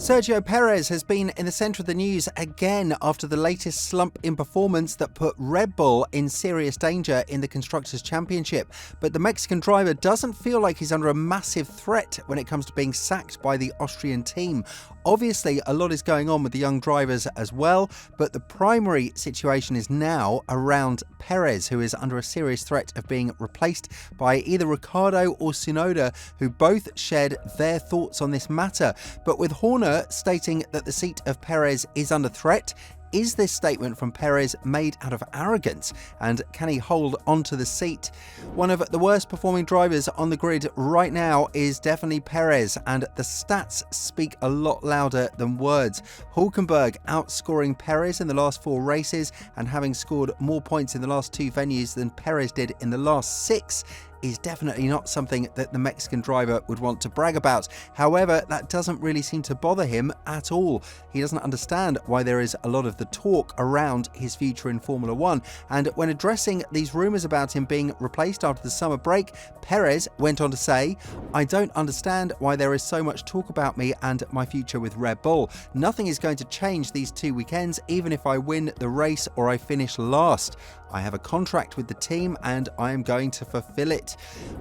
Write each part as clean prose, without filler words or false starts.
Sergio Perez has been in the centre of the news again after the latest slump in performance that put Red Bull in serious danger in the Constructors' Championship. But the Mexican driver doesn't feel like he's under a massive threat when it comes to being sacked by the Austrian team. Obviously, a lot is going on with the young drivers as well, but the primary situation is now around Perez, who is under a serious threat of being replaced by either Ricciardo or Tsunoda, who both shared their thoughts on this matter. But with Horner stating that the seat of Perez is under threat, is this statement from Perez made out of arrogance? And can he hold onto the seat? One of the worst performing drivers on the grid right now is definitely Perez, and the stats speak a lot louder than words. Hülkenberg outscoring Perez in the last 4 races and having scored more points in the last 2 venues than Perez did in the last 6 is definitely not something that the Mexican driver would want to brag about. However, that doesn't really seem to bother him at all. He doesn't understand why there is a lot of the talk around his future in Formula 1. And when addressing these rumours about him being replaced after the summer break, Perez went on to say, "I don't understand why there is so much talk about me and my future with Red Bull. Nothing is going to change these 2 weekends, even if I win the race or I finish last. I have a contract with the team and I am going to fulfill it."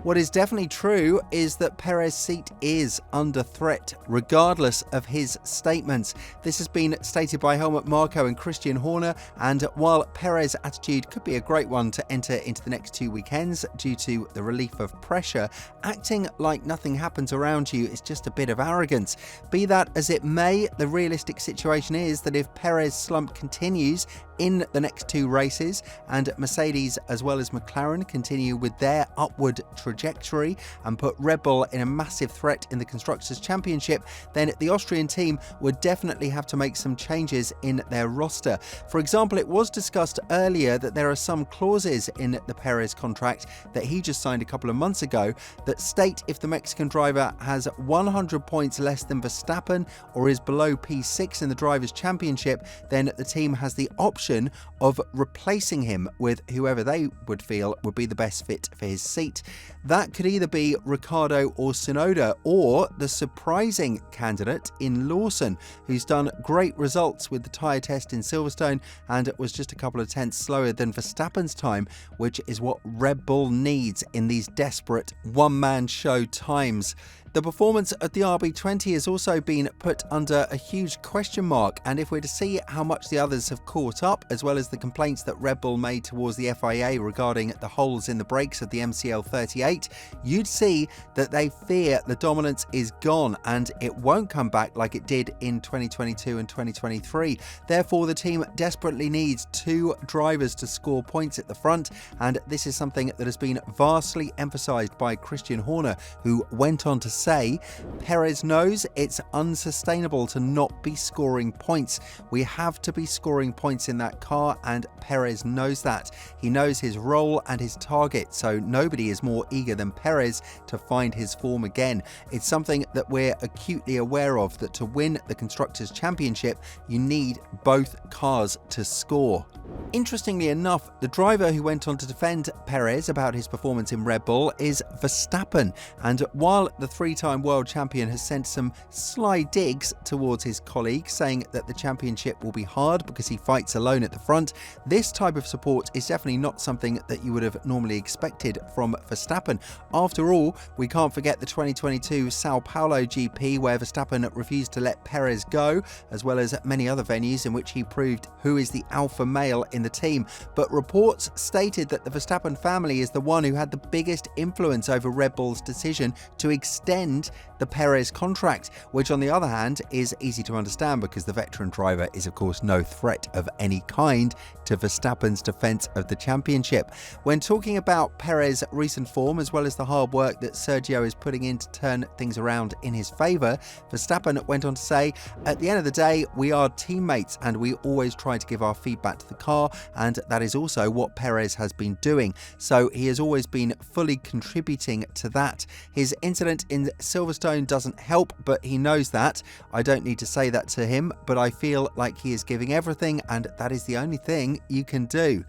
What is definitely true is that Perez's seat is under threat, regardless of his statements. This has been stated by Helmut Marko and Christian Horner, and while Perez's attitude could be a great one to enter into the next 2 weekends due to the relief of pressure, acting like nothing happens around you is just a bit of arrogance. Be that as it may, the realistic situation is that if Perez's slump continues in the next 2 races and Mercedes as well as McLaren continue with their upward trajectory and put Red Bull in a massive threat in the Constructors' Championship, then the Austrian team would definitely have to make some changes in their roster. For example, it was discussed earlier that there are some clauses in the Perez contract that he just signed a couple of months ago that state if the Mexican driver has 100 points less than Verstappen or is below P6 in the Drivers' Championship, then the team has the option of replacing him with whoever they would feel would be the best fit for his seat. That could either be Ricciardo or Tsunoda, or the surprising candidate in Lawson, who's done great results with the tyre test in Silverstone and was just a couple of tenths slower than Verstappen's time, which is what Red Bull needs in these desperate one-man show times. The performance of the RB20 has also been put under a huge question mark, and if we're to see how much the others have caught up, as well as the complaints that Red Bull made towards the FIA regarding the holes in the brakes of the MCL38, you'd see that they fear the dominance is gone and it won't come back like it did in 2022 and 2023. Therefore, the team desperately needs 2 drivers to score points at the front, and this is something that has been vastly emphasised by Christian Horner, who went on to say, "Perez knows it's unsustainable to not be scoring points. We have to be scoring points in that car, and Perez knows that. He knows his role and his target, so nobody is more eager than Perez to find his form again. It's something that we're acutely aware of, that to win the Constructors' Championship, you need both cars to score." Interestingly enough, the driver who went on to defend Perez about his performance in Red Bull is Verstappen, and while the 3-time world champion has sent some sly digs towards his colleague, saying that the championship will be hard because he fights alone at the front, this type of support is definitely not something that you would have normally expected from Verstappen. After all, we can't forget the 2022 Sao Paulo GP, where Verstappen refused to let Perez go, as well as many other venues in which he proved who is the alpha male in the team. But reports stated that the Verstappen family is the one who had the biggest influence over Red Bull's decision to extend the Perez contract, which on the other hand is easy to understand because the veteran driver is of course no threat of any kind to Verstappen's defence of the championship. When talking about Perez's recent form, as well as the hard work that Sergio is putting in to turn things around in his favour, Verstappen went on to say, "At the end of the day, we are teammates and we always try to give our feedback to the car, and that is also what Perez has been doing. So he has always been fully contributing to that. His incident in Silverstone doesn't help, but he knows that. I don't need to say that to him, but I feel like he is giving everything, and that is the only thing you can do.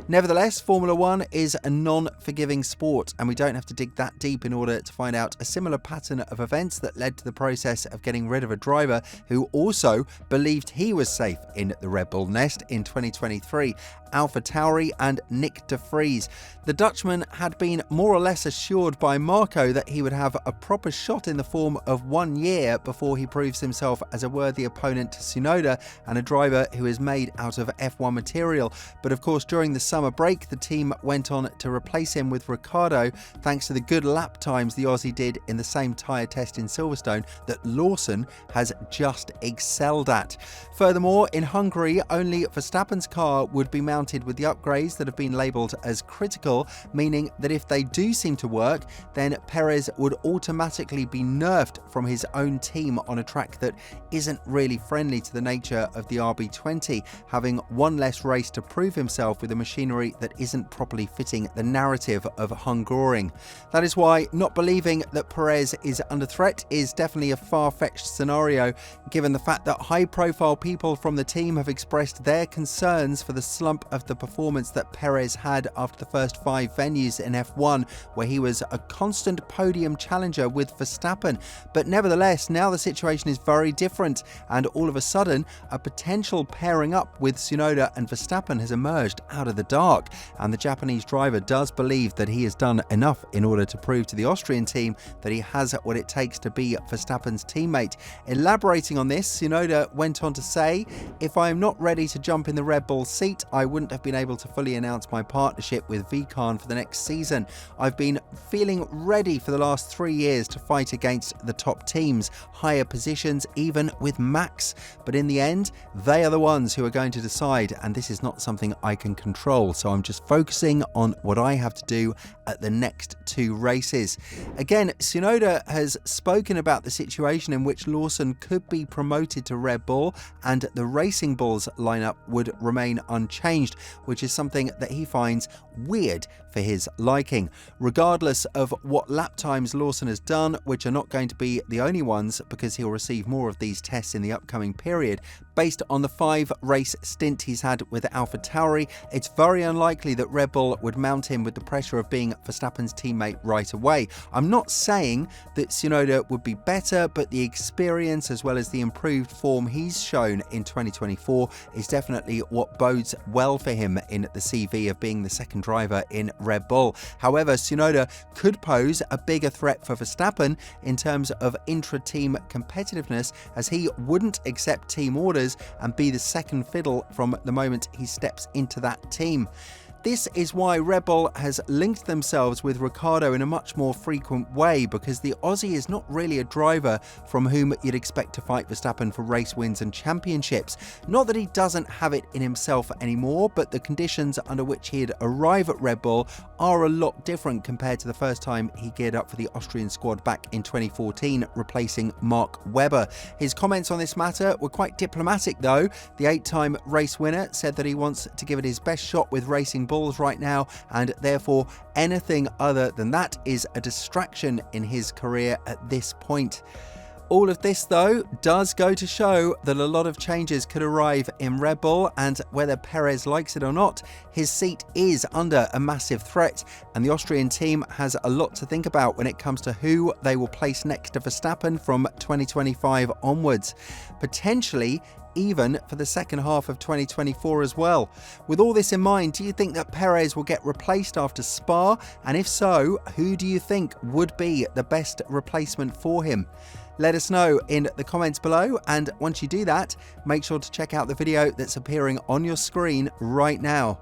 Nevertheless, Formula One is a non-forgiving sport, and we don't have to dig that deep in order to find out a similar pattern of events that led to the process of getting rid of a driver who also believed he was safe in the Red Bull nest in 2023. AlphaTauri and Nick de Vries. The Dutchman had been more or less assured by Marco that he would have a proper shot in the form of 1 year before he proves himself as a worthy opponent to Tsunoda and a driver who is made out of F1 material. But of course, during the summer break, the team went on to replace him with Ricciardo thanks to the good lap times the Aussie did in the same tyre test in Silverstone that Lawson has just excelled at. Furthermore, in Hungary, only Verstappen's car would be mounted with the upgrades that have been labelled as critical, meaning that if they do seem to work, then Perez would automatically be nerfed from his own team on a track that isn't really friendly to the nature of the RB20, having one less race to prove himself with a machinery that isn't properly fitting the narrative of Hungaroring. That is why not believing that Perez is under threat is definitely a far-fetched scenario, given the fact that high-profile people from the team have expressed their concerns for the slump of the performance that Perez had after the first 5 venues in F1, where he was a constant podium challenger with Verstappen. But nevertheless, now the situation is very different, and all of a sudden, a potential pairing up with Tsunoda and Verstappen has emerged out of the dark, and the Japanese driver does believe that he has done enough in order to prove to the Austrian team that he has what it takes to be Verstappen's teammate. Elaborating on this, Tsunoda went on to say, "If I am not ready to jump in the Red Bull seat, I wouldn't have been able to fully announce my partnership with Vikan for the next season. I've been feeling ready for the last 3 years to fight against the top teams, higher positions, even with Max. But in the end, they are the ones who are going to decide, and this is not something I can control. So I'm just focusing on what I have to do at the next 2 races." Again, Tsunoda has spoken about the situation in which Lawson could be promoted to Red Bull and the Racing Bulls lineup would remain unchanged, which is something that he finds weird for his liking. Regardless of what lap times Lawson has done, which are not going to be the only ones because he'll receive more of these tests in the upcoming period, based on the 5-race stint he's had with AlphaTauri, it's very unlikely that Red Bull would mount him with the pressure of being Verstappen's teammate right away. I'm not saying that Tsunoda would be better, but the experience as well as the improved form he's shown in 2024 is definitely what bodes well for him in the CV of being the second driver in Red Bull. However, Tsunoda could pose a bigger threat for Verstappen in terms of intra-team competitiveness, as he wouldn't accept team orders and be the second fiddle from the moment he steps into that team. This is why Red Bull has linked themselves with Ricciardo in a much more frequent way, because the Aussie is not really a driver from whom you'd expect to fight Verstappen for race wins and championships. Not that he doesn't have it in himself anymore, but the conditions under which he'd arrive at Red Bull are a lot different compared to the first time he geared up for the Austrian squad back in 2014, replacing Mark Webber. His comments on this matter were quite diplomatic though. The 8-time race winner said that he wants to give it his best shot with Racing Bulls right now, and therefore anything other than that is a distraction in his career at this point. All of this, though, does go to show that a lot of changes could arrive in Red Bull, and whether Perez likes it or not, his seat is under a massive threat, and the Austrian team has a lot to think about when it comes to who they will place next to Verstappen from 2025 onwards. Potentially even for the second half of 2024 as well. With all this in mind, do you think that Perez will get replaced after Spa? And if so, who do you think would be the best replacement for him? Let us know in the comments below, and once you do that, make sure to check out the video that's appearing on your screen right now.